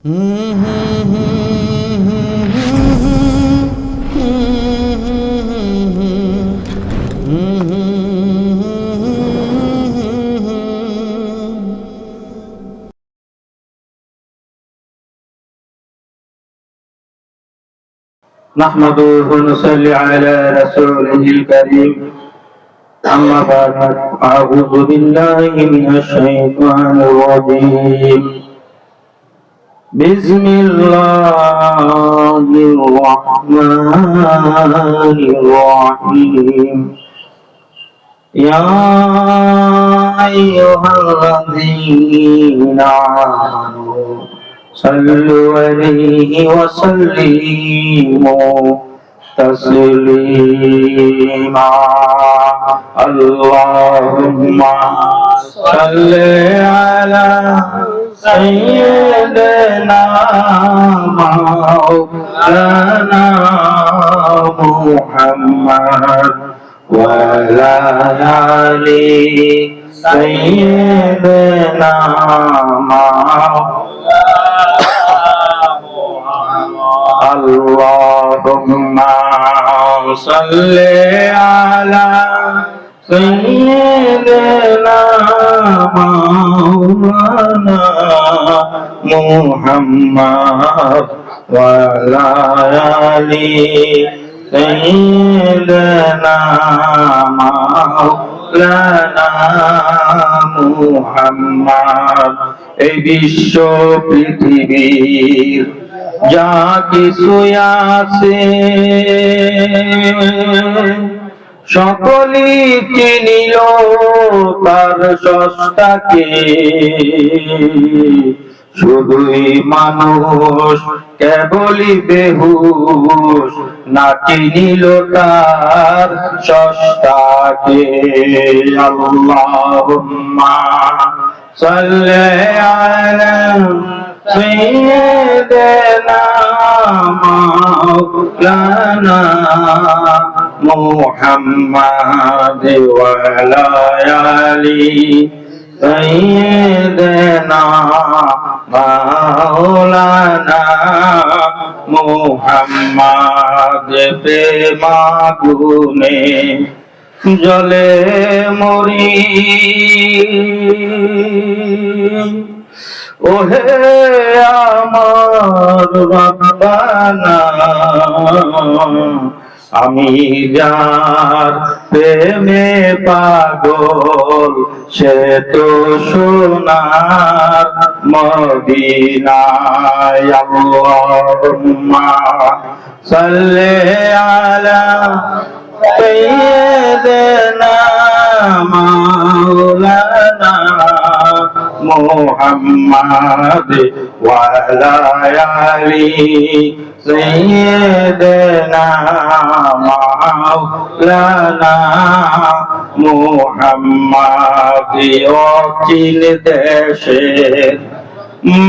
نحمده ونصلي على رسوله الكريم أما بعد أعوذ بالله من الشيطان الرجيم بسم الله الرحمن الرحيم يا أيها الذين آمنوا صلوا عليه وسلموا تسليما اللهم صل على سيدنا مولانا محمد وعلى آل سيدنا اللهم صل على سيدنا مولانا محمد وعلى آل سيدنا مولانا محمد এই বিশ্ব পৃথিবীর যা কিছু আছে সকলই চিনিল তার স্রষ্টাকে শুধুই মানুষ কেবলই বেহুশ না চিনিল তার স্রষ্টাকে আল্লাহুম্মা সাল্লি আলা سيدنا مولانا محمد وعلى آل سيدنا مولانا محمد প্রেমাগুনে জলে মরি ওহে আমার রব্বানা আমি যার প্রেমে পাগল সে তো সোনার মদিনায় আল্লাহুম্মা সাল্লি আলা সাইয়্যিদিনা মাওলানা محمد وعلى آل سيدنا مولانا محمد অচিন দেশের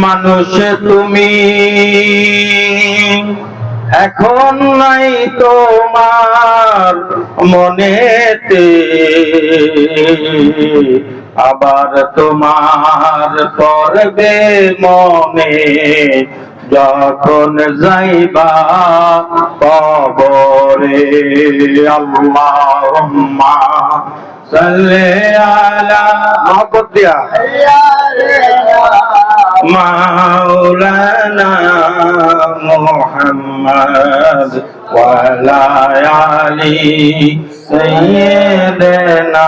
মানুষ তুমি এখন নাই তোমার মনেতে আবার তোমার পড়বে মনে যখন যাইবা কবরে আল্লাহুম্মা সাল্লি আলা মাবদিয়া মাওলানা মুহাম্মদ ওয়া আলা আলি سيدنا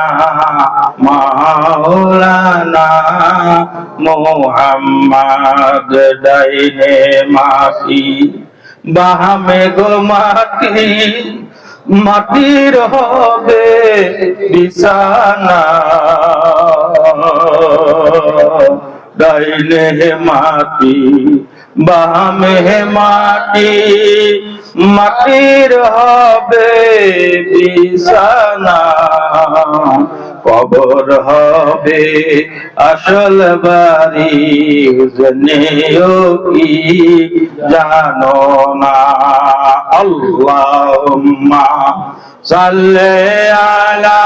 مولانا محمد ডাইনে মাটি বামে গো মাটি মাটির হবে বিছানা ডাইনে মাটি বামে মাটি মাটির হবে বিছানা কবর হবে আসল বাড়ি জেনেও কি জানো না আল্লাহুম্মা সাল্লে আলা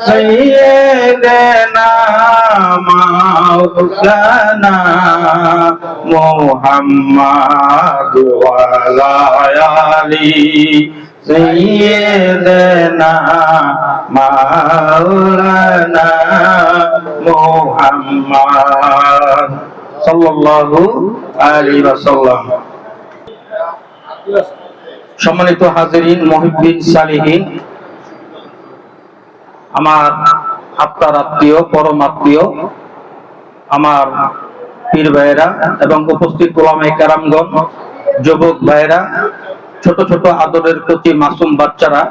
সাইয়্যিদিনা মাওলানা মুহাম্মাদ ওয়া আলা আলি সাইয়্যিদিনা মাওলানা মুহাম্মাদ সাল্লাল্লাহু আলাইহি ওয়াসাল্লাম। সম্মানিত হাজিরিন, মুহিব্বিন, সালিহিন, আমার আত্মার আত্মীয়, পরম আত্মীয়, আমার পীর ভাইয়েরা এবং উপস্থিত উলামায়ে কেরামগণ, যুবক ভাইয়েরা, ছোট ছোট আদরের প্রতি মাসুম বাচ্চারা,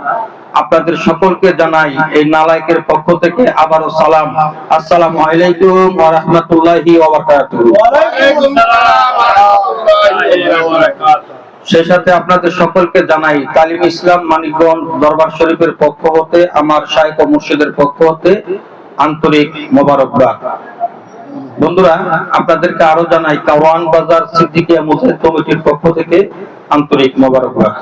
আপনাদের সকলকে জানাই এই নালায়েকের পক্ষ থেকে আবারও সালাম। আসসালামু আলাইকুম ওয়া রাহমাতুল্লাহি ওয়া বারাকাতুহু। ওয়া আলাইকুম আসসালাম ওয়া রাহমাতুল্লাহি ওয়া বারাকাতুহু। সেই সাথে আপনাদের সকলকে জানাই তালিম ইসলাম মানিকগঞ্জ দরবার শরীফের পক্ষ হতে, আমার শাইখ ও মুর্শিদের পক্ষ হতে আন্তরিক মোবারকবাদ। বন্ধুরা, আপনাদেরকে আরো জানাই কাওয়ান বাজার সিদ্দিকিয়া মুজাহিদ কমিটির পক্ষ থেকে আন্তরিক মোবারকবাদ।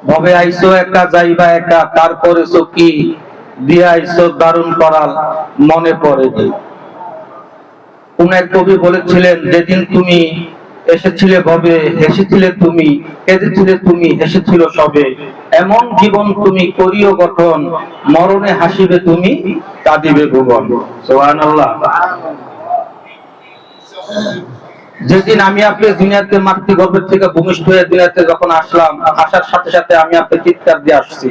ভবে আইসো একা, যাইবা একা, তারপরে কি দিয়া আইসো দারুণ করাল, মনে পড়ে যে কোন এক কবি বলেছিলেন, যেদিন তুমি এসেছিলে ভবে, হেসেছিলে তুমি, কেঁদেছিলে তুমি, হেসেছিল সবে, এমন জীবন তুমি করিও গঠন, মরণে হাসিবে তুমি, কাঁদিবে ভুবন। সুবহানাল্লাহ। যেদিন আমি আপনি দুনিয়াতে মাতৃগর্ভের থেকে ভূমিষ্ঠ হয়ে দুনিয়াতে যখন আসলাম, আসার সাথে সাথে আমি আপনি চিৎকার দিয়ে আসছি।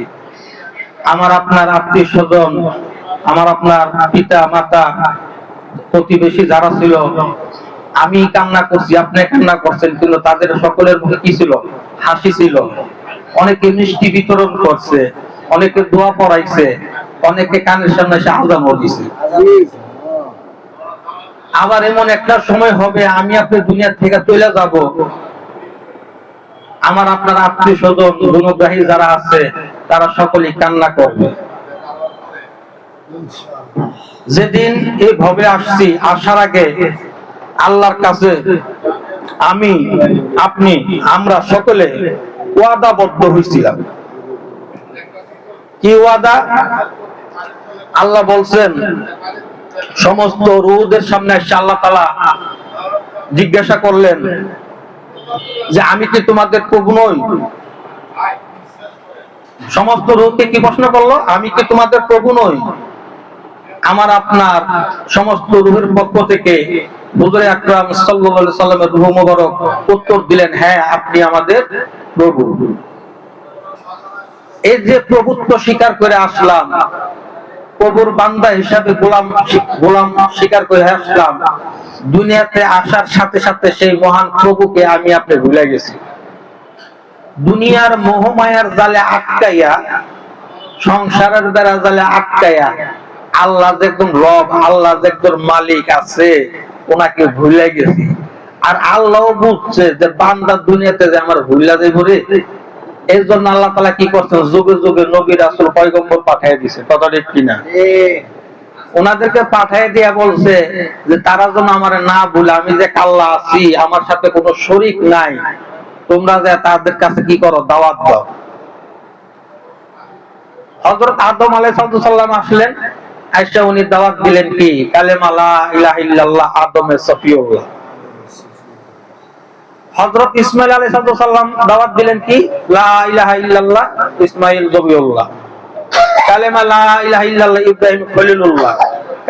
আমার আপনার আত্মীয় স্বজন, আমার আপনার পিতা মাতা, প্রতিবেশী যারা ছিল, আমি কান্না করছি, আপনি কান্না করছেন, কিন্তু তাদের সকলের মুখে কি ছিল? হাসি ছিল। অনেকে মিষ্টি বিতরণ করছে, অনেকে দোয়া পড়াইছে, অনেকে কানের সামনে এসে আযানও দিছে। আবার এমন একটা সময় হবে আমি আপনি দুনিয়া থেকে চলে যাব, আমার আপনার আত্মীয় স্বজন গুণগ্রাহী যারা আছে তারা সকলেই কান্না করবে। যেদিন এই ভবে আসছি, আসার আগে আল্লাহর কাছে আমি আপনি আমরা সকলে ওয়াদাবদ্ধ হয়েছিলাম। কি ওয়াদা? আল্লাহ বলছেন, সমস্ত রূহদের সামনে এসে আল্লাহ তাআলা জিজ্ঞাসা করলেন যে আমি কি তোমাদের প্রভু নই? সমস্ত রূহকে কি প্রশ্ন করলো? আমি কি তোমাদের প্রভু নই? আমার আপনার সমস্ত রূহের পক্ষ থেকে হুজুরে আকরাম সাল্লাল্লাহু আলাইহি সাল্লামের রূহ মুবারক উত্তর দিলেন, হ্যাঁ আপনি আমাদের প্রভু। এই যে প্রভুত্ব স্বীকার করে আসলাম, প্রভুর বান্দা হিসাবে গোলাম স্বীকার করে আসলাম, দুনিয়াতে আসার সাথে সাথে সেই মহান প্রভুকে আমি আপনি ভুলে গেছি। দুনিয়ার মোহমায়ার জালে আটকাইয়া, সংসারের দ্বারা জালে আটকাইয়া, আল্লাহ যে একদম রব, আল্লাহ যে একদম মালিক আছে, ওনাকে ভুলে গেছি। আর আল্লাহ বুঝছে যে বান্দা দুনিয়াতে যে আমার ভুলা যাইব রে, এই জন্য আল্লাহ তাআলা কি করছেন? যুগে যুগে নবী রাসূল পয়গম্বর পাঠিয়ে দিয়েছে। কথা ঠিক কিনা? ওনাদেরকে পাঠিয়ে দিয়া বলছে যে তারা যেন আমার না ভুলে, আমি যে আল্লাহ আছি, আমার সাথে কোনো শরীক নাই, তোমরা যে তাদের কাছে কি করো? দাওয়াত দাও। হযরত আদম আলাইহিস সালাম আসলেন, আয়েশা উনি দাওয়াত দিলেন কি? কালেমা লা ইলাহা ইল্লাল্লাহ, আদমের সফিউল্লাহ। হযরত ইসমাঈল আলাইহিস সালাম দাওয়াত দিলেন কি? লা ইলাহা ইল্লাল্লাহ, ইসমাঈল জবিউল্লাহ। কালেমা লা ইলাহা ইল্লাল্লাহ, ইব্রাহিম খলিলুল্লাহ।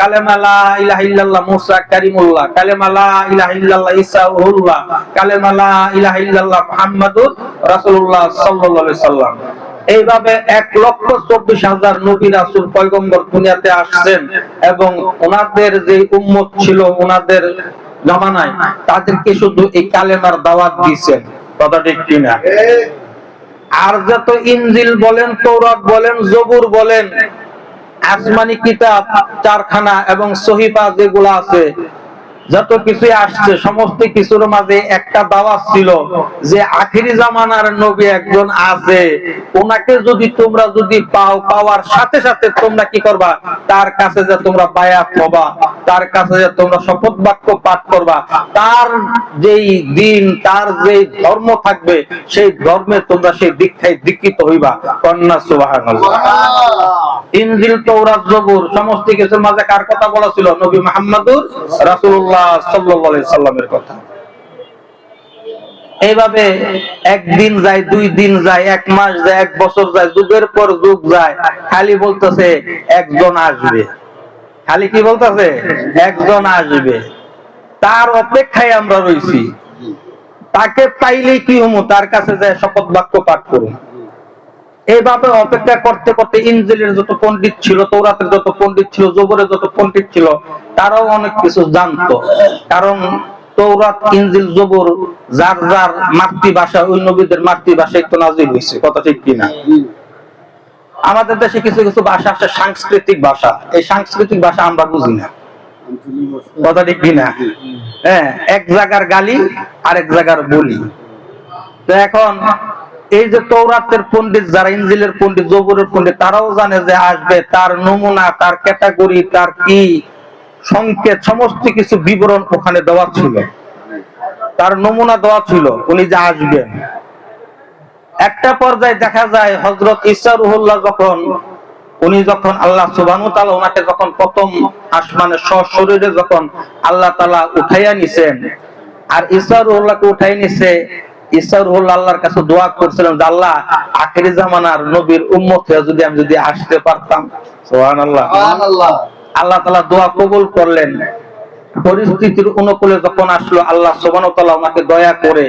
কালেমা লা ইলাহা ইল্লাল্লাহ, মুসা কারিমুল্লাহ। কালেমা লা ইলাহা ইল্লাল্লাহ, ঈসা রুহুল্লাহ। কালেমা লা ইলাহা ইল্লাল্লাহ, মুহাম্মাদুর রাসূলুল্লাহ সাল্লাল্লাহু আলাইহি সাল্লাম। এইভাবে 1,24,000 নবী রাসূল পয়গম্বর দুনিয়াতে আসছেন এবং ওনাদের যে উম্মত ছিল ওনাদের জামানায়, তাদেরকে শুধু এই কালেমার দাওয়াত দিয়েছেন। কথা ঠিক কিনা? আর যত ইনজিল বলেন, তৌরাত বলেন, জবুর বলেন, আসমানি কিতাব চারখানা এবং সহিফা যেগুলো আছে, যত কিছু আসছে সমস্ত কিছুর মাঝে একটা দাওয়াত ছিল যে আখিরি জামানার নবী একজন আছে, ওনাকে যদি তোমরা যদি পাও, পাওয়ার সাথে সাথে তোমরা কি করবা, তার কাছে যে তোমরা বায়াত হবা, তার কাছে যে তোমরা শপথ বাক্য পাঠ করবা, তার যেই দিন, তার যেই ধর্ম থাকবে সেই ধর্মে তোমরা সেই দীক্ষায় দীক্ষিত হইবা। কন্যা সুবহানাল্লাহ। ইনজিল, তাওরাত, জবুর সমস্ত কিছুর মাঝে কার কথা বলা ছিল? নবী মুহাম্মদুর রাসূলুল্লাহ সাল্লাল্লাহু আলাইহি সাল্লামের কথা। এইভাবে একদিন যায়, 2 দিন যায়, 1 মাস যায়, 1 বছর যায়, যুগের পর যুগ যায়, খালি বলতেছে একজন আসবে। খালি কি বলতেছে? একজন আসবে। তার অপেক্ষায় আমরা রইছি। তাকে পাইলে কি হমু? তার কাছে যায় শপথ বাক্য পাঠ করুন। এইভাবে অপেক্ষা করতে করতে ইনজিলের যত পণ্ডিত ছিল, তৌরাতের যত পণ্ডিত ছিল, জবুরের যত পণ্ডিত ছিল, তারাও অনেক কিছু জানতো। কারণ তৌরাত, ইনজিল, জবুর যার যার মাতৃভাষা, ওই নবীদের মাতৃভাষায় তো নাজিল হয়েছে। কথা ঠিক কিনা? আমাদের দেশে কিছু কিছু ভাষা আছে সাংস্কৃতিক ভাষা, এই সাংস্কৃতিক ভাষা আমরা বুঝি না। কথা ঠিক কিনা? হ্যাঁ, এক জায়গার গালি আরেক জায়গার বলি। তো এখন এই যে তৌরাতের পণ্ডিত যারা, ইনজিলের পণ্ডিত, জবুরের পণ্ডিত, তারাও জানে যে আসবে, তার নমুনা, তার ক্যাটাগরি, তার কি সংকেত, সমস্ত কিছু বিবরণ ওখানে দেওয়া ছিল, তার নমুনা দেওয়া ছিল উনি যে আসবেন। একটা পর্যায়ে দেখা যায় হযরত ঈসা রুহুল্লাহ যখন আল্লাহ সুবহানাহু ওয়া তাআলা ওনাকে যখন প্রথম আসমানে সশরীরে যখন আল্লাহ তাআলা উঠাইয়া নিছেন, আর ঈসা রুহুল্লাহকে উঠাই নিছে, ঈসা রুহুল্লাহ আল্লাহর কাছে দোয়া করছিলেন যে আল্লাহ, আখিরি জামানার নবীর উম্মত হয়ে যদি আমি আসতে পারতাম। সুবহানাল্লাহ। সুবহানাল্লাহ। আল্লাহ তাআলা দোয়া কবুল করলেন। পরিস্থিতির অনুকূলে যখন আসলো, আল্লাহ সুবহানাহু ওয়া তাআলা ওনাকে দয়া করে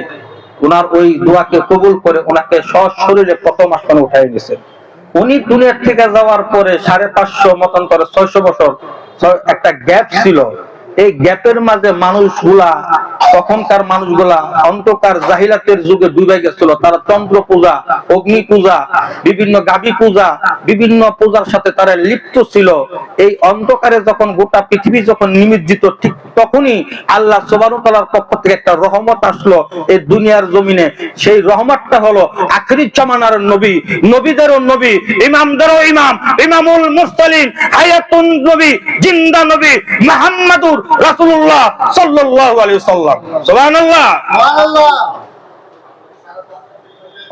ওনার ওই দোয়াকে কবুল করে ওনাকে সশরীরে প্রথম আসমানে উঠাই নিয়েছেন। উনি দুনিয়া থেকে যাওয়ার পরে 550 মতন করে 600 বছর একটা গ্যাপ ছিল। এই গ্যাপের মাঝে মানুষগুলা, তখনকার মানুষগুলা অন্ধকার জাহিলাতের যুগে ডুবে গেছিল। তারা চন্দ্র পূজা, অগ্নি পূজা, বিভিন্ন গাবি পূজা, বিভিন্ন পূজার সাথে তারা লিপ্ত ছিল। এই অন্ধকারে যখন গোটা পৃথিবী যখন নিমজ্জিত, ঠিক তখনই আল্লাহ সুবহানাহু ওয়া তাআলার পক্ষ থেকে একটা রহমত আসলো এই দুনিয়ার জমিনে। সেই রহমতটা হলো আখিরি জামানার নবী, নবীদেরও নবী, ইমামদেরও ইমাম, ইমামুল মুরসালিন, হায়াতুন নবী, জিন্দা নবী মুহাম্মদুর রাসূলুল্লাহ সাল্লাল্লাহু আলাইহি ওয়াসাল্লাম। সুবহানাল্লাহ। সুবহানাল্লাহ।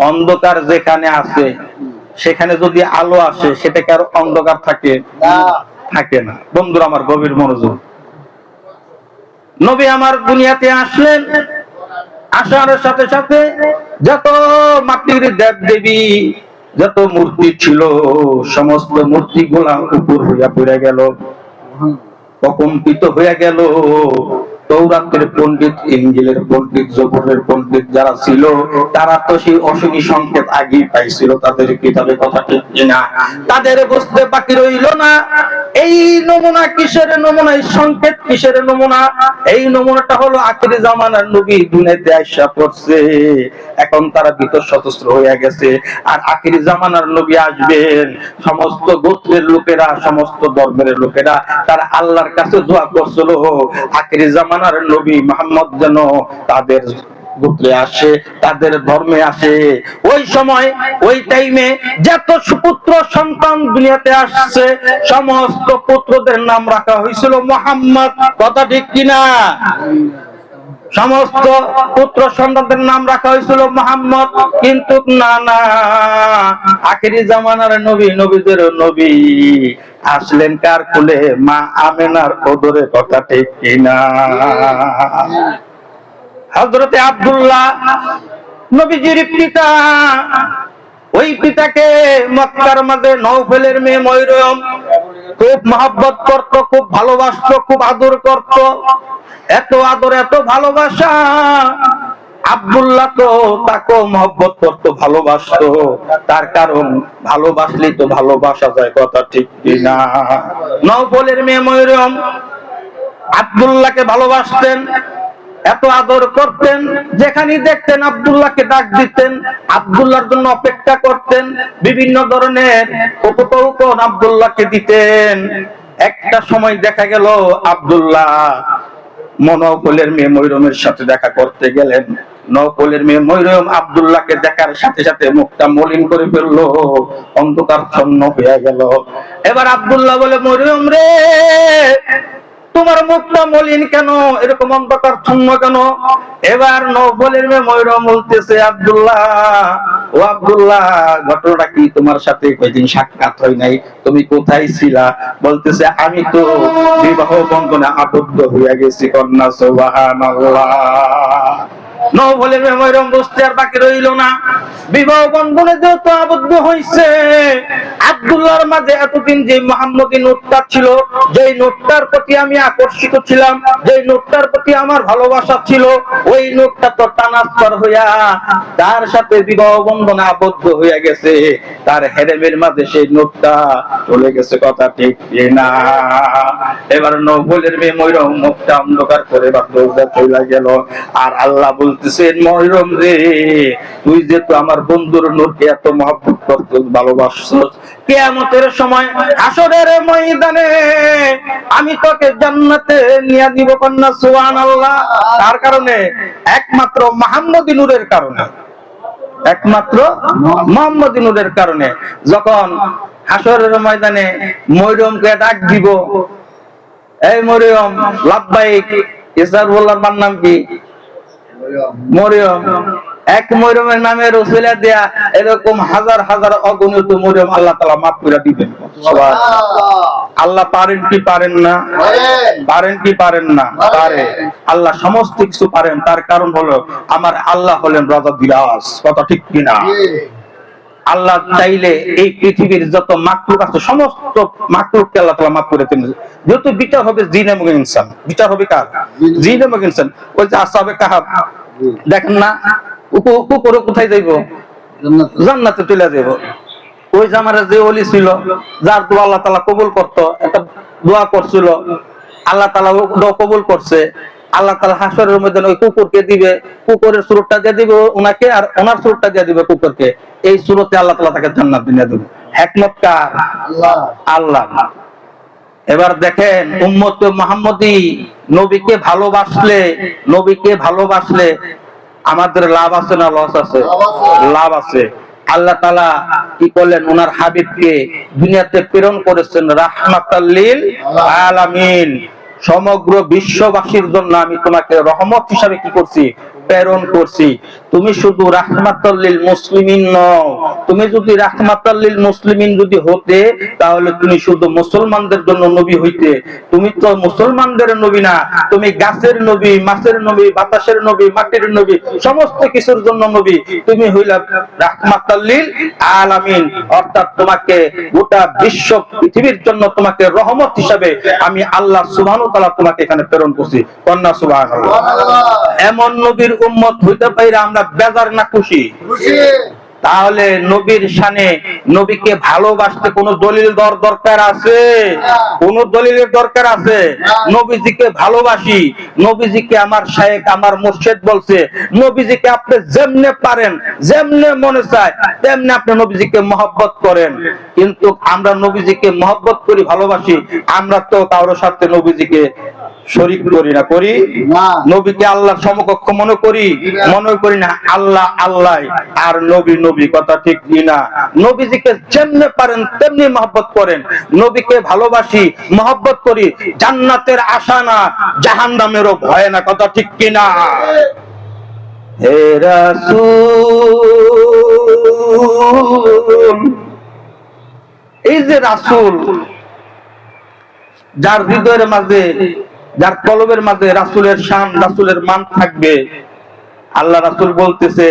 অন্ধকার যেখানে আছে সেখানে যদি আলো আসে, সেটা কি আর অন্ধকার থাকে? না, থাকে না। বন্ধুরা আমার, গভীর মনোযোগ। নবী আমার দুনিয়াতে আসলেন, আসার সাথে সাথে যত মাটির দেব দেবী, যত মূর্তি ছিল, সমস্ত মূর্তিগুলা উপর হইয়া পড়ে গেল, প্রকম্পিত হয়ে গেল। তৌরাতের পণ্ডিত, ইনজিলের পণ্ডিত, জবুরের পণ্ডিত যারা ছিল, তারা তো সেই অশনি সংকেত আগেই পাইছিল তাদের কিতাবে। কথা ঠিক কিনা? তাদের বুঝতে বাকি রইল না এই নমুনা কিসের নমুনা, এই সংকেত কিসের নমুনা। এই নমুনাটা হলো আখিরি জামানার নবী দুনিয়াতে আইসা পড়ছে। এখন তারা ভিতর সতস্ত্র হয়ে গেছে। আর আখিরি জামানার নবী আসবেন, সমস্ত গোত্রের লোকেরা, সমস্ত ধর্মের লোকেরা তারা আল্লাহর কাছে দোয়া করছিল, আখিরি জামানার নবী মুহাম্মদ যেন তাদের গোত্রে আসে, তাদের ধর্মে আসে। ওই সময়, ওই টাইমে যত সুপুত্র সন্তান দুনিয়াতে আসছে, সমস্ত পুত্রদের নাম রাখা হয়েছিল মুহাম্মদ। কথা ঠিক কিনা? সমস্ত পুত্র সন্তানদের নাম রাখা হয়েছিল মুহাম্মদ। কিন্তু না না, আখিরি জামানার নবী, নবীদের নবী আসলেন কার কুলে? মা আমেনার ওদরে। কথা ঠিক কিনা? হযরতে আব্দুল্লাহ নবীজির পিতা। ওই পিতাকে মক্কার মাঝে নওফলের মেয়ে ময়রম খুব মহব্বত করত, খুব ভালোবাসতো, খুব আদর করত। এত আদর, এত ভালোবাসা, আব্দুল্লাহ তো তাকেও মহব্বত করতো, ভালোবাসতো। তার কারণ ভালোবাসলেই তো ভালোবাসা যায়। কথা ঠিক কিনা? নওফলের মেয়ে ময়রম আব্দুল্লাহকে ভালোবাসতেন, এত আদর করতেন। যেখানে দেখতেন আব্দুল্লাহকে ডাক দিতেন, আব্দুল্লাহর জন্য অপেক্ষা করতেন, বিভিন্ন ধরনের উপকৌকন আব্দুল্লাহকে দিতেন। একটা সময় দেখা গেল আব্দুল্লাহ নওফলের মেয়ে ময়রমের সাথে দেখা করতে গেলেন। নওফলের মেয়ে ময়রম আব্দুল্লাহকে দেখার সাথে সাথে মুখটা মলিন করে ফেললো, অন্ধকার ছন্ন হয়ে গেল। এবার আব্দুল্লাহ বলে, ময়রম রে, তোমার মুখটা মলিন কেন, এরকম অন্ধকার ছন্ন কেন? এবার নওফলের মেয়ে ময়রম বলতেছে, আব্দুল্লাহ, ও আব্দুল্লাহ, ঘটনাটা কি? তোমার সাথে কয়দিন সাক্ষাৎ হয় নাই, তুমি কোথায় ছিলা? বলতেছে, আমি তো বিবাহ বন্ধনে আবদ্ধ হইয়া গেছি। কন্যা সুবহানাল্লাহ। নওফলের মেয়ে ময়রম বুঝতে আর বাকি রইল না, বিবাহ বন্ধনে যেহেতু আবদ্ধ হইছে, আব্দুল্লাহর মাঝে এতদিন যে মুহাম্মদী নোটটা ছিল, যেই নোটটার প্রতি আমি আকর্ষিত ছিলাম, যেই নোটটার প্রতি আমার ভালোবাসা ছিল, ওই নোটটা তো ট্রান্সফার হইয়া তার সাথে বিবাহ বন্ধনে আবদ্ধ হইয়া গেছে। তার হেরেমের মাঝে সেই নোটটা চলে গেছে। কথা ঠিক না? এবার নওফলের মেয়ে ময়রম মুখটা অন্ধকার করে দৌড়ে চলে গেল। আর আল্লাহ বলতেছেন, ময়রম রে, তুই যে তো আমার বন্ধুর নূরকে এত মহব্বত করছিস, ভালোবাসছিস, কিয়ামতের সময় হাসরের ময়দানে আমি তোকে জান্নাতে নিয়ে দিব। কন্যা সুবহানাল্লাহ। তার কারণে একমাত্র মুহাম্মদী নূরের কারণে, একমাত্র মুহাম্মদী নূরের কারণে যখন হাসরের ময়দানে ময়রমকে ডাক দিব, এই মরিয়ম, লাব্বাইক। ইসরাফিলের মার নাম কি? মরিয়ম। এক মরিয়মের নামে রসিলা দেয়া এরকম হাজার হাজার অগণিত মরিয়ম আল্লাহ তাআলা মাফ করে দিবেন। আল্লাহ পারেন কি পারেন না? পারেন কি পারেন না? পারে। আল্লাহ সমস্ত কিছু পারেন। তার কারণ হলো আমার আল্লাহ হলেন রাজা বিরাজ। কথা ঠিক কিনা? আল্লাহ চাইলে এই পৃথিবীর যত মাখলুক আছে সমস্ত মাখলুককে আল্লাহ তাআলা মাফ করে দেন। যেহেতু বিচার হবে জিন এবং ইনসান। বিচার হবে কার? জিন এবং ইনসান। ওই যে আসহাবে কাহাফ দেখেন না, কুকুর কোথায় যাইবো? জান্নাতে চলে যাব। ওই জামানের যে ওলি ছিল, যার দোয়া আল্লাহ তাআলা কবুল করতো, একটা দোয়া করছিল, আল্লাহ তাআলা দোয়া কবুল করছে। আল্লাহ তাআলা হাসরের মধ্যে ওই কুকুরকে দিবে, কুকুরের সুরতটা দিয়ে দিবে ওনাকে, আর ওনার সুরতটা দিয়ে দিবে কুকুরকে। এই সুরতে আল্লাহ তাআলা তাকে জান্নাত দিয়ে দিবে। হিকমত কার? আল্লাহ। এবার দেখেন, উম্মতে মুহাম্মদী নবীকে ভালোবাসলে, নবীকে ভালোবাসলে আমাদের লাভ আছে না লস আছে? লাভ আছে। আল্লাহ তাআলা কি করলেন? ওনার হাবিবকে দুনিয়াতে প্রেরণ করেছেন রাহমাতাল লিল আলামিন। সমগ্র বিশ্ববাসীর জন্য আমি তোমাকে রহমত হিসাবে কি করছি? প্রেরণ করছি। তুমি শুধু রাহমাতাল লিল মুসলিমিন নও। তুমি যদি রাহমাতাল লিল মুসলিমিন যদি হতে, তাহলে তুমি শুধু মুসলমানদের জন্য নবী হইতে। তুমি তো মুসলমানদের নবী না, তুমি গাছের নবী, মাছের নবী, বাতাসের নবী, মাটির নবী, সমস্ত কিছুর জন্য নবী। তুমি হইলা রাহমাতাল লিল আলামিন, অর্থাৎ তোমাকে গোটা বিশ্ব পৃথিবীর জন্য তোমাকে রহমত হিসাবে আমি আল্লাহ সুবহানাহু ওয়া তাআলা তোমাকে এখানে প্রেরণ করছি। কন্যা সুবহানাল্লাহ। এমন নবীর উম্মত হইতে পাইরা আমরা বেজার না খুশি? তাহলে নবীর শানে, নবীকে ভালোবাসতে কোন দলিল দরকার আছে? কোন দলিলের দরকার আছে? নবীজিকে ভালোবাসি, নবীজিকে আমার শায়েখ, আমার মুর্শিদ বলছে, নবীজিকে আপনি যেমনে পারেন, যেমনে মনে চায় তেমনি আপনি নবীজিকে মহব্বত করেন। কিন্তু আমরা নবীজিকে মহব্বত করি, ভালোবাসি, আমরা তো কারোর সাথে নবীজিকে শরীক করি না, করি না। নবীকে আল্লাহর সমকক্ষ মনে করি? মনে করি না। আল্লাহ আল্লাহ আর নবী নবী। কথা ঠিক কি না? নবীজিকে যেমনে পারেন তেমনি মহব্বত করেন। নবীকে ভালোবাসি, মহব্বত করি, জান্নাতের আশা না, জাহান্নামেরও ভয় না। কথা ঠিক কি না? হে রাসূল, এই যে রাসূল, যার হৃদয়ের মাঝে, যার কলবের মাঝে রাসূলের শান, রাসূলের মান থাকবে, আল্লাহ রাসূল বলতেছে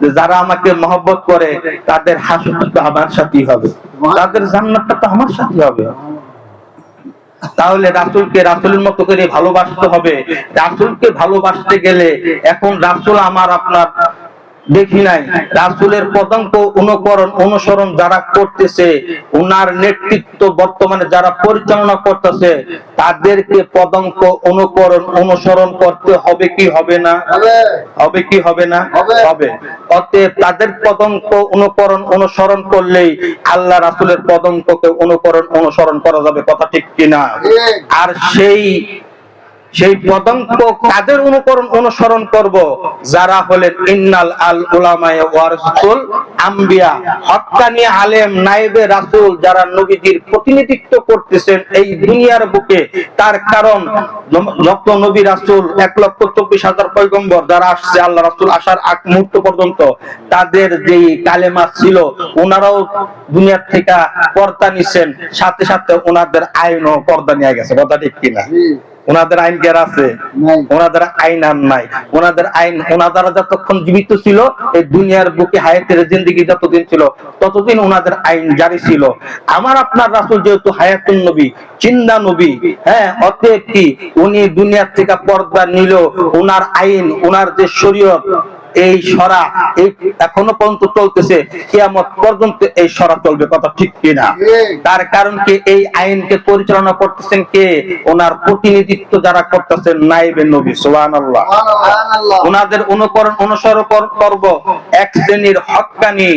যে যারা আমাকে মহব্বত করে তাদের হাসরটা তো আমার সাথেই হবে, তাদের জান্নাতটা তো আমার সাথেই হবে। তাহলে রাসূলকে রাসূলের মতো করে ভালোবাসতে হবে। রাসূলকে ভালোবাসতে গেলে এখন রাসূল আমার আপনার দেখি নাই, রাসূলের পদাঙ্ক অনুকরণ অনুসরণ যারা করতেছে, ওনার নেতৃত্ব বর্তমানে যারা পরিচালনা করতেছে, তাদেরকে পদাঙ্ক অনুকরণ অনুসরণ করতে হবে কি হবে না? হবে কি হবে না? হবে। অতএব তাদের পদাঙ্ক অনুকরণ অনুসরণ করলেই আল্লাহ রাসূলের পদাঙ্ককে অনুকরণ অনুসরণ করা যাবে। কথা ঠিক কিনা? আর সেই পদাঙ্ক কাদের অনুসরণ করব? যারা হলেন ইন্নাল আল উলামায়ে ওয়ারাসাতুল আম্বিয়া, হক্কানি আলেম, নায়েবে রাসূল, যারা নবীজির প্রতিনিধিত্ব করতেছেন এই দুনিয়ার বুকে। তার কারণ যত নবী রাসূল 1,24,000 পয়গম্বর যারা আসছে আল্লাহ রাসূল আসার আগ মুহূর্ত পর্যন্ত, তাদের যেই কালেমা ছিল ওনারাও দুনিয়ার থেকে পর্দা নিছেন, সাথে সাথে ওনাদের আইনও পর্দা নিয়ে গেছে। কথা ঠিক কিনা? ওনাদের আইন কে আছে? ওনাদের আইন আর নাই। ওনাদের আইন ওনারা যতক্ষণ জীবিত ছিল এই দুনিয়ার বুকে হায়াতের জিন্দেগি যতদিন ছিল ততদিন ওনাদের আইন জারি ছিল। আমার আপনার রাসূল যেহেতু হায়াতুন নবী, জিন্দা নবী, হ্যাঁ, অতএব কি উনি দুনিয়ার থেকে পর্দা নিল, ওনার আইন, ওনার যে শরীয়ত, এই সরা এই এখনো পর্যন্ত চলতেছে, কিয়ামত পর্যন্ত এই সরা চলবে। কথা ঠিক কিনা? তার কারণ কি এই আইনকে পরিচালনা করতেছেন কে? ওনার প্রতিনিধিত্ব যারা করতেছেন নায়েবে নবী। সুবহানাল্লাহ। ওনাদের অনুসরণ করব এক শ্রেণীর হক্কানি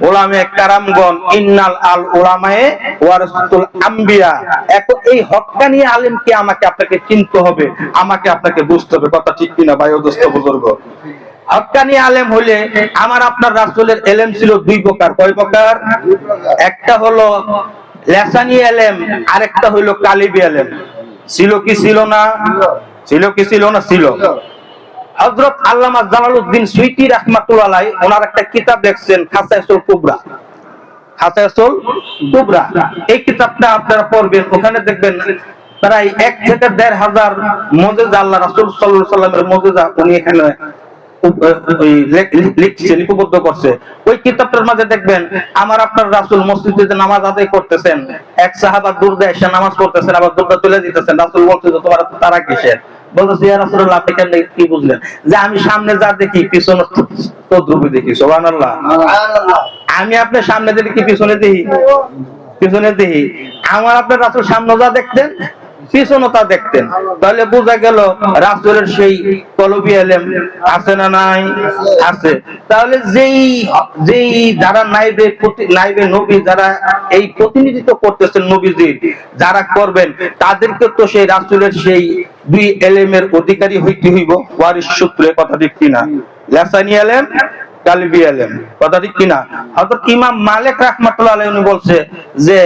উলামায়ে কেরামগণ, ইন্নাল আল উলামায়ে ওয়ারাসাতুল আম্বিয়া। এই হক্কানি আলেমকে আমাকে আপনাকে চিনতে হবে, আমাকে আপনাকে বুঝতে হবে। কথা ঠিক কিনা ভাই ও দোস্ত বুজুর্গ? হক্কানি আলেম হলে আমার আপনার রাসূলের ইলম ছিল দুই প্রকার। কয় প্রকার? একটা হলো লিসানি ইলম, আরেকটা হলো কালিবি ইলম। ছিল কি ছিল না? ছিল কি ছিল না? ছিল। হযরত আল্লামা জালালউদ্দিন সুয়ুতী রাহমাতুল্লাহ আলাইহি ওনার একটা কিতাব লিখছেন খাসাইসুল কুবরা। খাসাইসুল কুবরা এই কিতাবটা আপনারা পড়বেন, ওখানে দেখবেন প্রায় 1 থেকে 1,500 মুজিজা, আল্লাহ রাসূল সাল্লাল্লাহু আলাইহি ওয়াসাল্লামের মুজিজা উনি এখানে লিপিবদ্ধ করছে। ওই কিতাবটার মাঝে দেখবেন আমার আপনার রাসূল মসজিদে নামাজ আদায় করতেছেন, এক সাহাবা দূর দিয়ে এসে নামাজ পড়তেছেন, আবার দূরটা চলে যেতেছেন। রাসূল বলছে যে তোমার তারা কিসের? বলতেছে ইয়া রাসূলুল্লাহ আপনি কেন কি বুঝলেন? যে আমি সামনে যা দেখি পিছনে তদ্রুপই দেখি। সুবহানাল্লাহ। আমি আপনার সামনে দেখি পিছনে দেখি, পিছনে দেখি। আমার আপনার রাসূল সামনে যা দেখতেন পিছনে তা দেখতেন। তাহলে বোঝা গেল রাসূলের সেই কলবি ইলম আছে না নাই? আছে। তাহলে যেই যারা নাইবে নবী, যারা এই প্রতিনিধিত্ব করতেছেন নবীজির, যারা করবেন তাদেরকে তো সেই রাসূলের সেই দুই ইলমের অধিকারী হইতে হইব ওয়ারিস সূত্রে। কথা ঠিক কিনা? লিসানি ইলম, কালবি ইলম। কথা ঠিক কিনা? হযরত ইমাম মালিক রাহমাতুল্লাহ আলাইহি বলছে যে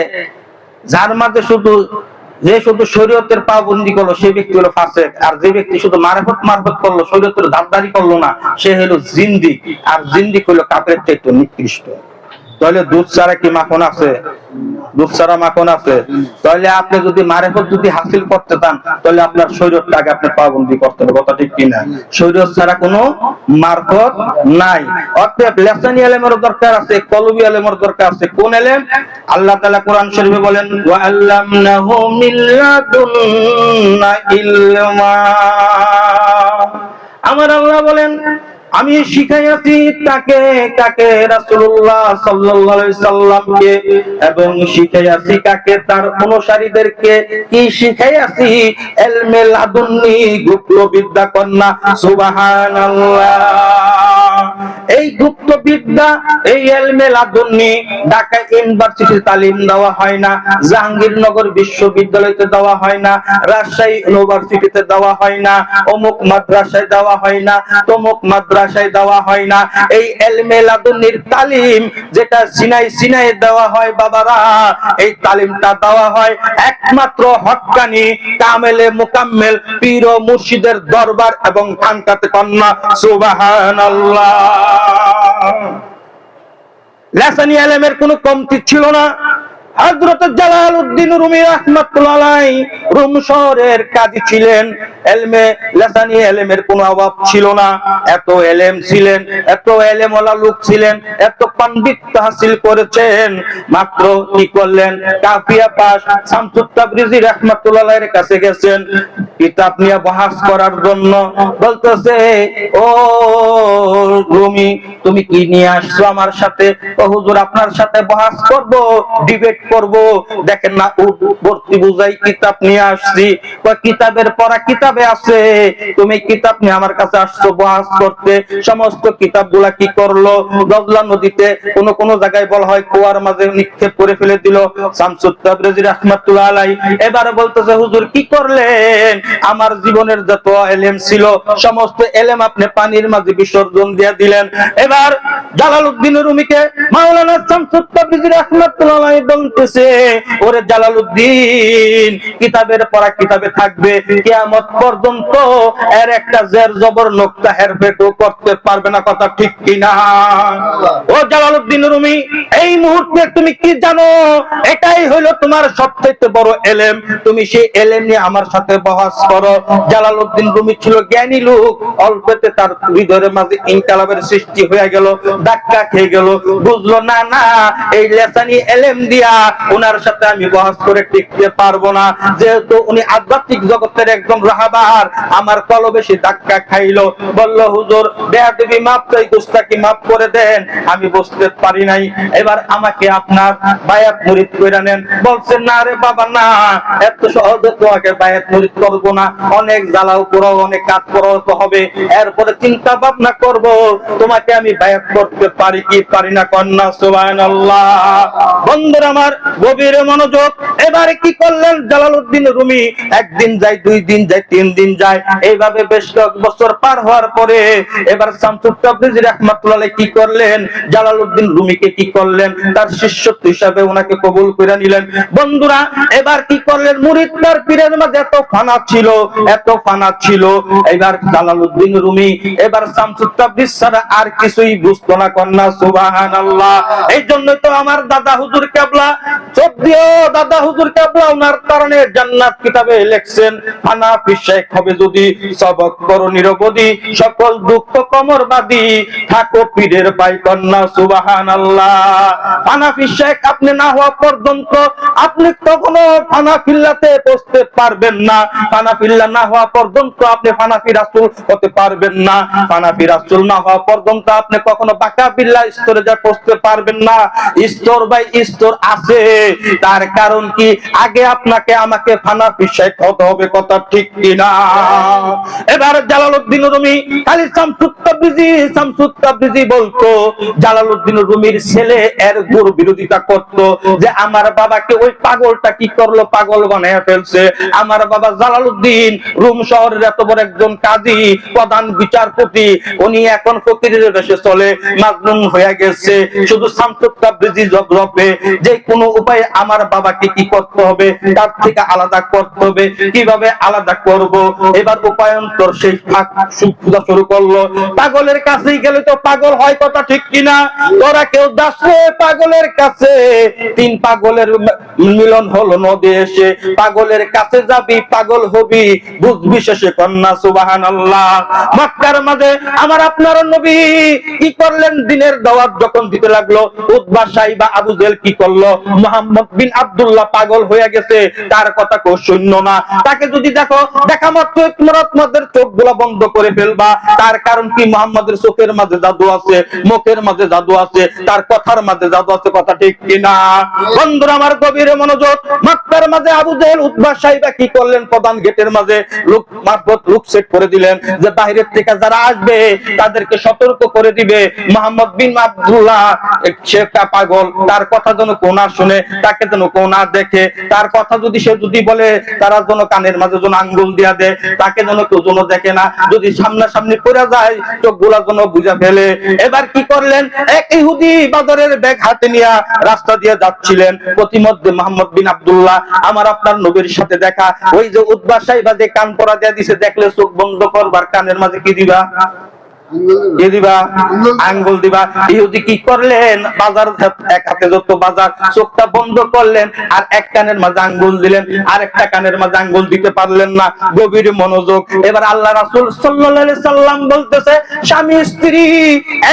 যার মাঝে শুধু শরীয়তের পাবন্দি করলো সে ব্যক্তি হলো ফাসিক, আর যে ব্যক্তি শুধু মারফত করলো, শরীয়তের ধারদারি করলো না, সে হলো জিন্দিক, আর জিন্দিক হলো কাফেরের চাইতে নিকৃষ্ট। তাহলে দুধ ছাড়া কি মাখন আছে? দুধ ছাড়া মাখন আছে? তাহলে আপনি যদি মারেফত যদি হাসিল করতে চান তাহলে আপনার শরীয়তটাকে আপনি পাবন্দি করতে হবে। কথা ঠিক কিনা? শরীয়ত ছাড়া কোনো মারফত নাই। অতএব লিসানি ইলমের দরকার আছে, কলবি ইলমের দরকার আছে। কোন ইলম? আল্লাহ তাআলা কোরআন শরীফে বলেন ওয়া আল্লামনাহু মিন লাদুন্না ইলমা। আমার আল্লাহ বলেন আমি শিখাইয়াছি কাকে রাসূলুল্লাহ সাল্লাল্লাহু আলাইহি সাল্লামকে, এবং শিখাইয়াছি কাকে? তার অনুসারীদেরকে। কি শিখাইয়াছি? ইলমে লাদুন্নি, গুপ্ত বিদ্যা কন্যা। সুবহানাল্লাহ। এই গুপ্ত বিদ্যা, এই ইলমে লাদুন্নি ঢাকা ইউনিভার্সিটিতে তালিম দেওয়া হয় না, জাহাঙ্গীরনগর বিশ্ববিদ্যালয়তে দেওয়া হয় না, রাজশাহী ইউনিভার্সিটিতে দেওয়া হয় না, অমুক মাদ্রাসায় দেওয়া হয় না, তমুক মাদ্রাসায় দেওয়া হয় না। এই ইলমে লাদুন্নির তালিম যেটা সিনাই দেওয়া হয় বাবারা, এই তালিমটা দেওয়া হয় একমাত্র হক্কানি কামেলে মুকাম্মেল পীর ও মুর্শিদের দরবার এবং খানকাতে কন্যা। সুবহানাল্লাহ। লিসানি ইলমের কোনো কমতি ছিল না। হযরত জালালউদ্দিন রুমি রাহমাতুল্লাহ আলাইহি রোম শহরের কাজী ছিলেন। ইলমে লিসানি ইলমের কোনো অভাব ছিল না। এত ইলম ছিলেন, এত ইলমওয়ালা লোক ছিলেন, এত পাণ্ডিত্য হাসিল করেছেন। মাত্র কি করলেন? কাফিয়া পাস শামসুত তাবরিজি রাহমাতুল্লাহ আলাইহির কাছে গেছেন কিতাব নিয়ে বহাস করার জন্য। বলতেছে ও রুমি তুমি কি নিয়ে আসছো আমার সাথে? ও হুজুর আপনার সাথে বহাস করব, ডিবেট করব, দেখেন না উট ভর্তি বুঝাই কিতাব নিয়ে আসছি, কিতাবের পড়া কিতাবে আছে, তুমি কিতাব নিয়ে আমার কাছে আসছো বহাস করতে। সমস্ত কিতাবগুলা কি করলো, দজলা নদীতে কোন কোন জায়গায় বলা হয় কুয়ার মাঝে নিক্ষেপ করে ফেলে দিল। শামসুত তাবরিজি রাহমাতুল্লাহ আলাইহি এবারে বলতেছে, হুজুর কি করলেন, আমার জীবনের যত এলেম ছিল সমস্ত এলেম আপনি পানির মাঝে বিসর্জন দিয়ে দিলেন। এবার জালালউদ্দিন রুমিকে মাওলানা শামসুত তাবরিজি রাহমাতুল্লাহ আলাইহি বলতেছে, ওরে জালালউদ্দিন, কিতাবের পড়া কিতাবে থাকবে, কিয়ামত পর্যন্ত এর একটা জের জবর নোক্তা হেরফেরও করতে পারবে না, কথা ঠিক কিনা? ও জালালউদ্দিন রুমি, এই মুহূর্তে তুমি কি জানো, এটাই হলো তোমার সবচেয়ে বড় এলেম, তুমি সেই এলেম নিয়ে আমার সাথে বহস করো। জালালউদ্দিন রুমি ছিল জ্ঞানী লোক, অল্পতে তার হৃদয়ের মাঝে ইনকালাবের সৃষ্টি হয়ে গেল, ধাক্কা খেয়ে গেল, বুঝলো না না এই লেসানি এলেম দিয়া ওনার সাথে আমি বহস করে টিকতে পারবো না, যেহেতু উনি আধ্যাত্মিক জগতের একদম রাহাবার, আমার কলবে সে ধাক্কা খাইলো। বলল, হুজুর বেয়াদবি মাফ চাই, গুস্তাকি মাফ করে দেন, আমি বুঝতে পারি নাই, এবার আমাকে আপনার বায়াত মুরিদ কইরা নেন। বলছেন, না রে বাবা না, এত সহজে তোমাকে বায়াত মুরিদ করব না, অনেক জ্বালাও পোড়াও, অনেক কাজ করতে হবে, এরপরে চিন্তা ভাবনা করব তোমাকে আমি বায়াত করতে পারি কি পারি না। কন্যা সুবহানাল্লাহ। বন্ধুরা আমার গভীর মনোযোগ, এবারে কি করলেন জালালউদ্দিন রুমি, একদিন যায়, 2 দিন যায়, 3 দিন যায়, এইভাবে বেশ কয়েক বছর পার হওয়ার পরে এবার শামসুত তাবরিজি রাহমাতুল্লাহ আলাইহি কি করলেন, জালালউদ্দিন রুমিকে কি করলেন, তার শিষ্যত্ব হিসাবে ওনাকে কবুল করে নিলেন। বন্ধুরা এবার কি করলেন, মুরিদ তার পীরের মাঝে এত ফানা ছিল, এত ফানা ছিল, এবার জালালউদ্দিন রুমি এবার শামসুত তাবরিজ ছাড়া আর কিছুই বুঝতো না। কন্যা সুবহানাল্লাহ। এই জন্য তো আমার দাদা হুজুর কেবলা, যদিও দাদা হুজুর কেবলা ওনার কারণে জান্নাত কিতাবে লিখছেন, হানাফি শেখ হবে যদি সবক করো নিরবধি, সকল দুঃখ কমর বাদি, থাকো পীরের পাই। কন্যা সুবহানাল্লাহ। হানাফি শেখ আপনি না হওয়া পর্যন্ত আপনি কখনো হানাফিল্লাতে বসতে পারবেন না, হানাফিল্লাহ না হওয়া পর্যন্ত আপনি হানাফি রাসূল হতে পারবেন না, হানাফি রাসূল না হওয়া পর্যন্ত আপনি কখনো বাকাবিল্লাহ স্তরে যা পৌঁছতে পারবেন না। স্তর বাই স্তর আছে, তার কারণ কি, আগে আপনাকে আমাকে হানাফি শেখ হতে হবে, কথা ঠিক কিনা? এবার জালালউদ্দিন রুমি খালি শামসুত তাবরিজি বলতো, জালালউদ্দিন রুমির ছেলে এর গুর বিরোধিতা করত, যে আমার বাবাকে ওই পাগলটা কি করলো, পাগল বানায় ফেলছে। আমার বাবা জালালউদ্দিন রুম শহরের এত বড় একজন কাজী, প্রধান বিচারপতি, উনি এখন ফকিরের বেশে চলে, মাজনুন হয়ে গেছে। শুধু শামসুত তাবরিজি জবে যে কোনো উপায়ে আমার বাবাকে কি করতে হবে, তার থেকে আলাদা করতে হবে, কিভাবে আলাদা করব, এবার উপায়ন্তর সেই খোঁজা শুরু করলো। পাগলের কাছেই গেলে তো পাগল হয়, কথা ঠিক কিনা? তোরা কেউ যাচ্ছে পাগলের কাছে, 3 পাগলের মিলন হলো নদী এসে, পাগলের কাছে যাবি পাগল হবি, বুঝবি শেষে। কন্যা সুবহানাল্লাহ। মক্কার মাঝে আমার আপনার নবী কি করলেন, দিনের দাওয়াত যখন দিতে লাগলো, উতবা সাইবা আবু জেহেল কি করলো, মুহাম্মদ বিন আব্দুল্লাহ পাগল হয়ে গেছে, তার কথা কেউ শুনলো না। তাকে যদি দেখো, দেখা মাত্র তোমাদের চোখগুলা বন্ধ করে ফেলবা, তার কারণ কি, মুহাম্মাদের চোখের মাঝে জাদু আছে, মুখের মাঝে জাদু আছে, তার কথার মাঝে জাদু আছে, কথা ঠিক কিনা? বন্ধুরা আমার গভীর মনোযোগ, মক্কার মাঝে আবু জেহেল উতবা সাইবা কি করলেন, প্রধান গেটের মাঝে লোক মারফত লোক সেট করে দিলেন, যে বাইরের থেকে যারা আসবে তাদেরকে সতর্ক করে দিবে, মুহাম্মদ বিন আব্দুল্লাহ সে একটা পাগল, তার কথা যেন কেউ না শুনে, তাকে যেন কেউ না দেখে, তার কথা যদি সে যদি বলে তারা যেন কানের মাঝে যেন আঙ্গুল দিয়া দেয়, তাকে যেন কেউ যেন দেখে না, যদি সামনাসামনি পড়ে যায় চোখগুলা যেন বুঝে ফেলে। এবার কি করলেন, এক ইহুদি বাজারের ব্যাগ হাতে নিয়ে রাস্তা দিয়ে যাচ্ছিলেন, প্রতিমধ্যে মুহাম্মদ বিন আব্দুল্লাহ আমার আপনার নবীর সাথে দেখা, ওই যে উতবা সাইবা যে কান পরা দিয়ে দিছে, দেখলে চোখ বন্ধ করবার, কানের মাঝে কি দিবা, আঙ্গুল দিবা। ইহুদি কি করলেন, বাজার এক হাতে যত বাজার, চোখটা বন্ধ করলেন, আর এক কানের মাঝে আঙ্গুল দিলেন, আর একটা কানের মাঝে আঙ্গুল দিতে পারলেন না। গভীর মনোযোগ। এবার আল্লাহ রাসূল সাল্লাল্লাহু আলাইহি সাল্লাম বলতেছে, স্বামী স্ত্রী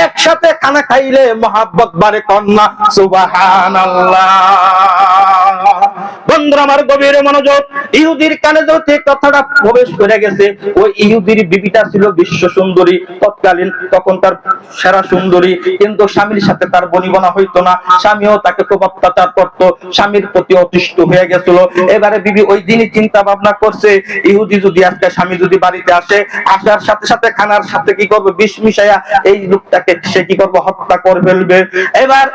একসাথে খানা খাইলে মহাব্বত বাড়ে। কন্যা সুবহানাল্লাহ। বন্ধুরা আমার গভীর মনোযোগ, ইহুদির কানে যখন কথাটা প্রবেশ করে গেছে, ওই ইহুদির বিবিটা ছিল বিশ্ব সুন্দরী, তৎকালীন তখন তার সেরা সুন্দরী, কিন্তু স্বামীর সাথে তার বনিবনা হইতো না, স্বামীও তাকে খুব অত্যাচার করতো, স্বামীর প্রতি অতিষ্ঠ হয়ে গেছিল। এবারে বিবি ওই দিনই চিন্তা ভাবনা করছে, ইহুদি যদি আজকে স্বামী যদি বাড়িতে আসে, আসার সাথে সাথে খানার সাথে কি করবে, বিষ মিশাইয়া এই লোকটাকে সে কি করবে, হত্যা করে ফেলবে। এবার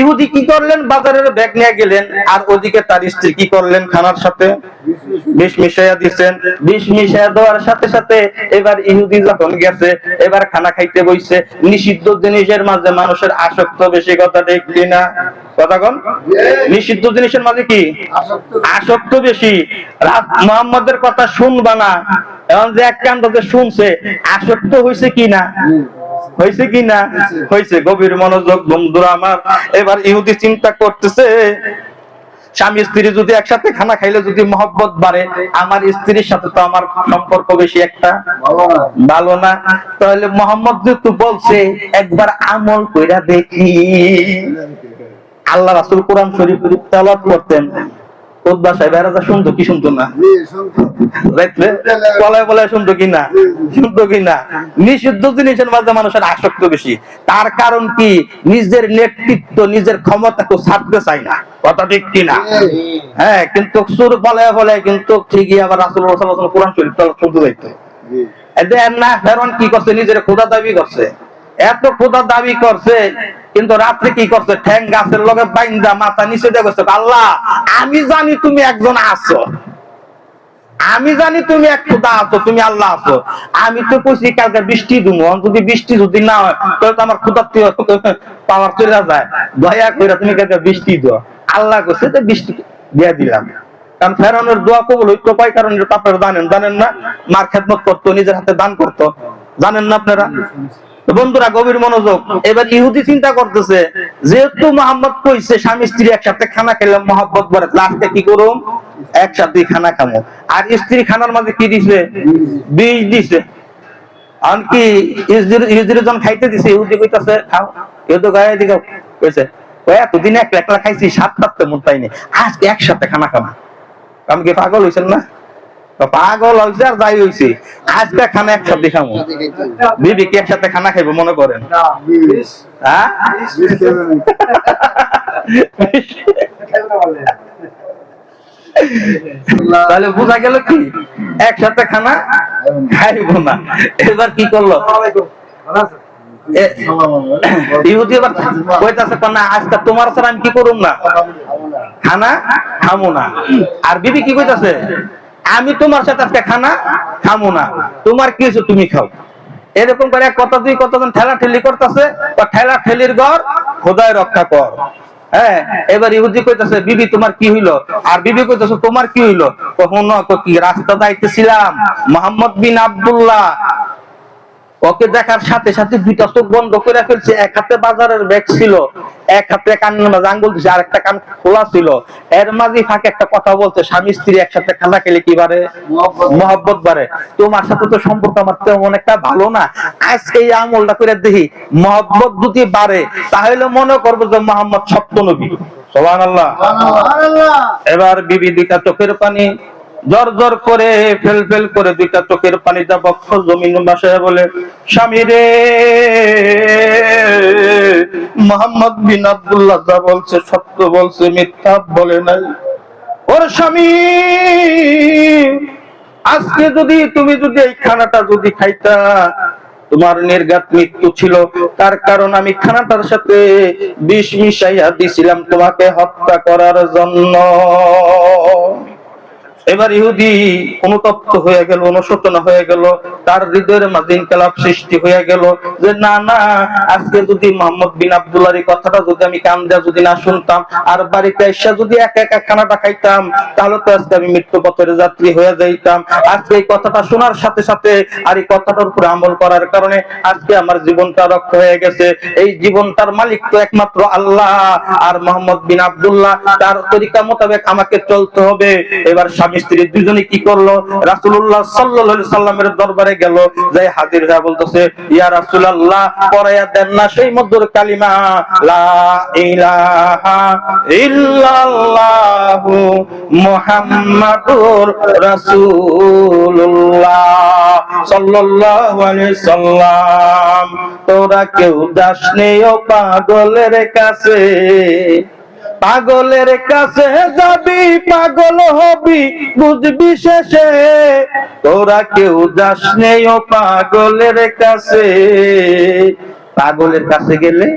ইহুদি কি করলেন, বাজারের ব্যাগ নিয়ে গেলেন, আর ওদিকে তার স্ত্রী কি করলেন, খানার সাথে বিষ মিশাইয়া দিচ্ছেন। বিষ মিশাইয়া দেওয়ার সাথে সাথে এবার ইহুদি যখন গেছে, এবার খানা খাইতে বইছে। নিষিদ্ধ জিনিসের মাঝে মানুষের আসক্ত বেশি, কথা ঠিক কিনা? কথা কোন? নিষিদ্ধ জিনিসের মাঝে কি আসক্ত বেশি। মুহাম্মদের কথা শুনবা না, এখন যে এক কান্দে শুনছে, আসক্ত হয়েছে কিনা? হয়েছে কিনা? হয়েছে। গভীর মনোযোগ বন্ধুরা আমার। এবার ইহুদি চিন্তা করতেছে, স্বামী স্ত্রী যদি একসাথে খানা খাইলে যদি মহব্বত বাড়ে, আমার স্ত্রীর সাথে তো আমার সম্পর্ক বেশি একটা ভালো না, তাহলে মোহাম্মদ যেহেতু বলছে একবার আমল কইরা দেখি। আল্লাহ রাসূল কোরআন শরীফ তেলাওয়াত করতেন, খুতবা সাহেব এরা শুনতো কি শুনতো না? বলে বলে শুনতো কিনা? শুনতো কিনা? নিষিদ্ধ জিনিসের মাঝে মানুষের আসক্ত বেশি। তার কারণ কি? নিজের নেতৃত্ব, নিজের ক্ষমতা কেউ ছাড়তে চায় না, কথা ঠিক কিনা? হ্যাঁ, কিন্তু সুর বলে বলে কিন্তু ঠিকই আবার রাসূলুল্লাহ সাল্লাল্লাহু আলাইহি ওয়াসাল্লাম কোরআন শরীফ তেলাওয়াত শুনতে যাইতো। এদের না ফেরন কি করছে, নিজের খোদা দাবি করছে, এত খোদা দাবি করছে, কিন্তু রাত্রে কি করছে, ঠ্যাং গাছের লগে বাইন্দা মাথা নিচে দিয়ে গেছে, আল্লাহ আমি জানি তুমি একজন আছো, আমি জানি তুমি এক খোদা আছো, তুমি আল্লাহ আছো, আমি তো কইছি কালকে বৃষ্টি দিব, যদি বৃষ্টি যদি না হয় তাহলে তো আমার খোদার পাওয়ার চলে যায়, দয়া করে তুমি কালকে বৃষ্টি দাও। আল্লাহ কইছে তো বৃষ্টি দিয়ে দিলাম। কারণ ফেরাউনের দোয়া কবুল হইতো কয় কারণে আপনারা জানেন না? মার খেদমত করতো, নিজের হাতে দান করতো, জানেন না আপনারা? বন্ধুরা গভীর মনোযোগ, এবার ইহুদি চিন্তা করতেছে, যেহেতু মুহাম্মদ কইছে স্বামী স্ত্রী একসাথে খানা খেলে মহব্বত বাড়ে, লাস্টে কি করুম, একসাথে খানা খামো। আর স্ত্রী খানার মাঝে কি দিছে, বিষ দিছে। এমনকি ইহুদির যখন খাইতে দিছে, ইহুদি কইতাছে খাও, ইহুদি গায়ে দিকে কইছে ওই এতদিন একলা একলা খাইছি, সাত পাততে মন পাইনি, আজকে একসাথে খানা খানা। আমি কি পাগল হইছেন না? পাগল হয়েছে আর যাই হয়েছে, আজকে খানা একসাথে খাবো। বিবি কি একসাথে খানা খাইবো মনে করেন? তাহলে বোঝা গেল কি, একসাথে খানা খাইবো না। এবার কি করলো ইহুদি, এবার কইতাছে না আজকে তোমার ছাড়া আমি কি করুম না, খানা খামো না। আর বিবি কি কইতাছে, আমি তোমার সাথে আজকে খানা খামো না, তোমার কি হয়েছে তুমি খাও। এরকম করে এক কথা দুই কথা ঠেলা ঠেলি করতেছে, ঠেলা ঠেলির ঘর খোদায় রক্ষা কর। হ্যাঁ, এবার ইহুদি কইতাছে বিবি তোমার কি হইলো, আর বিবি কইতাছে তোমার কি হইলো। তখন কি রাস্তা যাইতেছিলাম, মুহাম্মদ বিন আব্দুল্লাহ ওকে দেখার সাথে সাথে দুইটা চোখ বন্ধ করে ফেলছে, এক হাতে বাজারের ব্যাগ ছিল, এক হাতে কানের মাঝে আঙ্গুল দিছে, আর একটা কান খোলা ছিল। এর মাঝে ফাঁকে একটা কথা বলছে, স্বামী স্ত্রী একসাথে খানা খেলে কি বাড়ে, মহব্বত বাড়ে। তোমার সাথে তো সম্পর্ক আমার তেমন একটা ভালো না, আজকে এই আমলটা করে দেখি, মহব্বত যদি বাড়ে তাহলে মনে করবো যে মুহাম্মদ সত্য নবী। সুবহানাল্লাহ। এবার বিবি দুইটা চোখের পানি জর জর করে ফেল ফেল করে দুইটা চোখের পানিটা বক্ষ জমিন বাসায় বলে, স্বামী রে, মুহাম্মদ বিন আব্দুল্লাহ যা বলছে সত্য বলছে, মিথ্যা বলে নাই। ওর স্বামী, আজকে যদি তুমি যদি এই খানাটা যদি খাইতা, তোমার নির্ঘাত মৃত্যু ছিল, তার কারণ আমি খানাটার সাথে বিষ মিশাইয়া দিছিলাম তোমাকে হত্যা করার জন্য। এবার ইহুদি অনুতপ্ত হয়ে গেল, অনুশোচনা হয়ে গেল, তার হৃদয়ের মাঝে ইনকিলাব সৃষ্টি হয়ে গেল যে না না, আজকে যদি মুহাম্মদ বিন আব্দুল্লাহর কথাটা যদি আমি কান দিয়া যদি না শুনতাম, আর বাড়িতে এসে যদি একা একা খানাটা খাইতাম, তাহলে তো আজকে আমি মৃত্যু পথের যাত্রী হয়ে যাইতাম। আজকে এই কথাটা শোনার সাথে সাথে আর এই কথাটার উপরে আমল করার কারণে আজকে আমার জীবনটা রক্ষা হয়ে গেছে। এই জীবনটার মালিক তো একমাত্র আল্লাহ, আর মুহাম্মদ বিন আব্দুল্লাহ তার তরিকা মোতাবেক আমাকে চলতে হবে। এবার স্বামী স্বামী স্ত্রী দুজনে কি করলো, রাসূলুল্লাহ সাল্লাল্লাহু আলাইহি সাল্লামের দরবারে গেল, যাই হাজির হয়ে বলতেছে, ইয়া রাসূলুল্লাহ পড়াইয়া দেন না সেই মধুর কালিমা লা ইলাহা ইল্লাল্লাহু মুহাম্মাদুর রাসূলুল্লাহ সাল্লাল্লাহু আলাইহি সাল্লাম। তোরা কেউ যাসনি ও পাগলের কাছে, পাগলের কাছে যাবি পাগল হবি বুঝবি শেষে, তোরা কেউ যাসনি ও পাগলের কাছে। পাগলের কাছে গেলে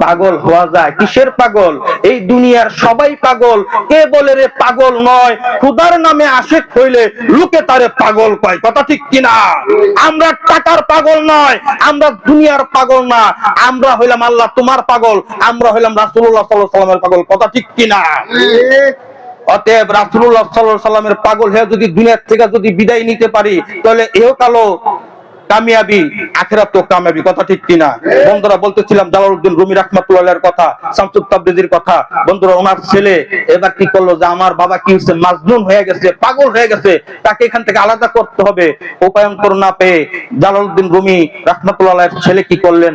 পাগল হওয়া যায়। কিসের পাগল? এই দুনিয়ার সবাই পাগল, কে বলে রে পাগল নয়? খুদার নামে আশিক হইলে লোকে তারে পাগল কয়, কথা ঠিক কিনা? আমরা টাকার পাগল নয়, আমরা দুনিয়ার পাগল না, আমরা হইলাম আল্লাহ তোমার পাগল, আমরা হইলাম রাসূলুল্লাহ সাল্লাল্লাহু আলাইহি ওয়াসাল্লামের পাগল, কথা ঠিক কিনা? অতএব রাসূলুল্লাহ সাল্লাল্লাহু আলাইহি ওয়াসাল্লামের পাগল হয়ে যদি দুনিয়া থেকে যদি বিদায় নিতে পারি, তাহলে ইহকালও কামিয়াবি, আখিরাতেও কামিয়াবি, কথা ঠিক কিনা? বন্ধুরা বলতেছিলাম জালালউদ্দিন রুমি রাহমাতুল্লাহির কথা, শামসুত তাবরিজির কথা। বন্ধুরা ওনার ছেলে এবার কি করলো, যে আমার বাবা কি হচ্ছে, মাজনুন হয়ে গেছে, পাগল হয়ে গেছে, তাকে এখান থেকে আলাদা করতে হবে। উপায়ন্তর না পেয়ে জালালউদ্দিন রুমি রাহমাতুল্লাহির ছেলে কি করলেন,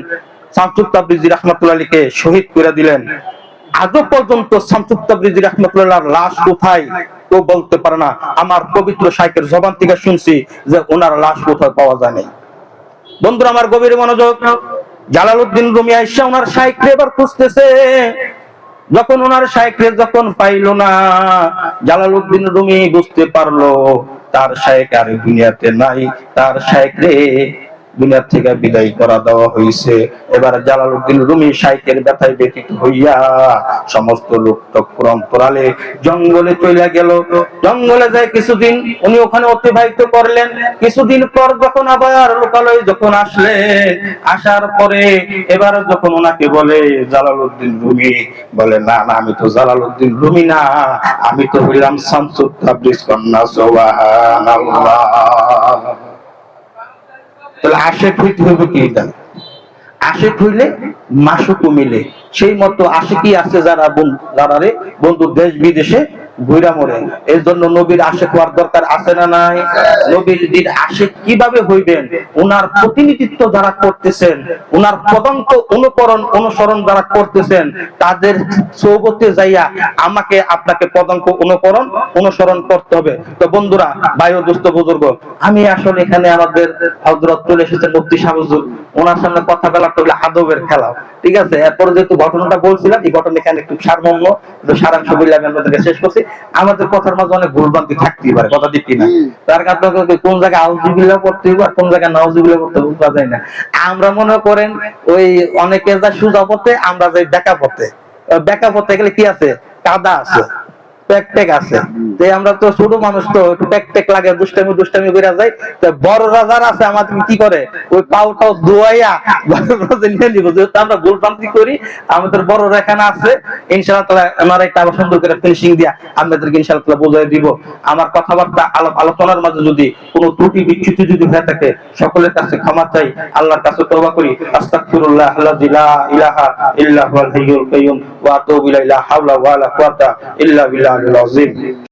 শামসুত তাবরিজি রাহমাতুল্লাহিকে শহীদ করে দিলেন। আজও পর্যন্ত শামসুত তাবরিজি রাহমাতুল্লাহির লাশ কোথায় কেউ বলতে পারে না। আমার পবিত্র শাইখের জবান থেকে শুনছি যে ওনার লাশ কোথায় পাওয়া যায় নাই। বন্ধুরা আমার গভীর মনোযোগ, জালালউদ্দিন রুমি আইসা ওনার শাইখকে এবার খুঁজতেছে। যখন ওনার শাইখকে যখন পাইল না, জালালউদ্দিন রুমি বুঝতে পারলো তার শাইখ আর দুনিয়াতে নাই, তার শাইখকে দুনিয়া থেকে বিদায় করা দেওয়া হয়েছে। এবার জালালউদ্দিন রুমি শাইখের ব্যথায় ব্যথিত হইয়া সমস্ত লোক চক্র অন্তরালে জঙ্গলে চলে গেল। জঙ্গলে যায় কিছুদিন উনি ওখানে অতিবাহিত করলেন। কিছুদিন পর যখন আবার লোকালয়ে যখন আসলেন, আসার পরে এবার যখন ওনাকে বলে জালালউদ্দিন রুমি, বলে না না আমি তো জালালউদ্দিন রুমি না, আমি তো হইলাম শামসুত তাবরিজ কন্যা। সুবহানাল্লাহ। তাহলে আশিক হইতে হবে কি? আশিক হইলে মাসুকও মিলে। সেই মতো আশিকি আছে যারা যারা বন্ধু দেশ বিদেশে ঘুরা মরে। এর জন্য নবীর আশিক হওয়ার দরকার আছে না নাই? নবীর আশিক কিভাবে হইবেন? ওনার প্রতিনিধিত্ব যারা করতেছেন, ওনার পদাঙ্ক অনুকরণ অনুসরণ যারা করতেছেন, তাদের সৌবতে যাইয়া আমাকে আপনাকে পদাঙ্ক অনুকরণ অনুসরণ করতে হবে। তো বন্ধুরা, ভাই ও দোস্ত বুজুর্গ, আমি আসলে এখানে আমাদের হযরত চলে এসেছেন মুফতি সাহেব হুজুর, ওনার সামনে কথা বলাটা হলো আদবের খেলা, ঠিক আছে? এরপরে যেহেতু ঘটনাটা বলছিলাম, এই ঘটনা এখানে একটু সারমর্ম সারাংশ বলে আমি আপনাদেরকে শেষ করছি। আমাদের কথার মাঝে অনেক ভুলভ্রান্তি থাকতেই পারে, কথা ঠিক কিনা? তার কারণে কোন জায়গায় আউযুবিল্লাহ করতে হবে আর কোন জায়গায় নাউযুবিল্লাহ করতে হবে বোঝা যায় না। আমরা মনে করেন ওই অনেকে যা সোজা পথে, আমরা যাই বেঁকা পথে। বেঁকা পথে গেলে কি আছে? কাদা আছে, প্যাকপ্যাক আছে। আমরা তো ছোট মানুষ, তো একটু প্যাকপ্যাক লাগে, দুষ্টামি দুষ্টামি করে যায়। তো বড় রাজার আছে আমাদের কি করে, ওই পাউটাও ধোয়াইয়া নিয়ে নিব। যেহেতু আমরা ভুলভ্রান্তি করি, আমাদের বড় এখানে আছে, ইনশাআল্লাহ তাআলা আমার একটা সুন্দর করে ফিনিশিং দিয়া আপনাদেরকে ইনশাআল্লাহ তাআলা বোঝাই দিব। আমার কথাবার্তা আলোচনার মাঝে যদি কোনো ত্রুটি বিচ্যুতি যদি হয়ে থাকে, সকলের কাছে ক্ষমা চাই, আল্লাহর কাছে তওবা করি। আস্তাগফিরুল্লাহ আল্লাযী লা ইলাহা ইল্লা হুয়াল হাইয়ুল কাইয়্যুম ওয়া আতুবু ইলাইহি, লা হাওলা ওয়া লা কুওয়াতা ইল্লা বিল্লাহিল আযীম।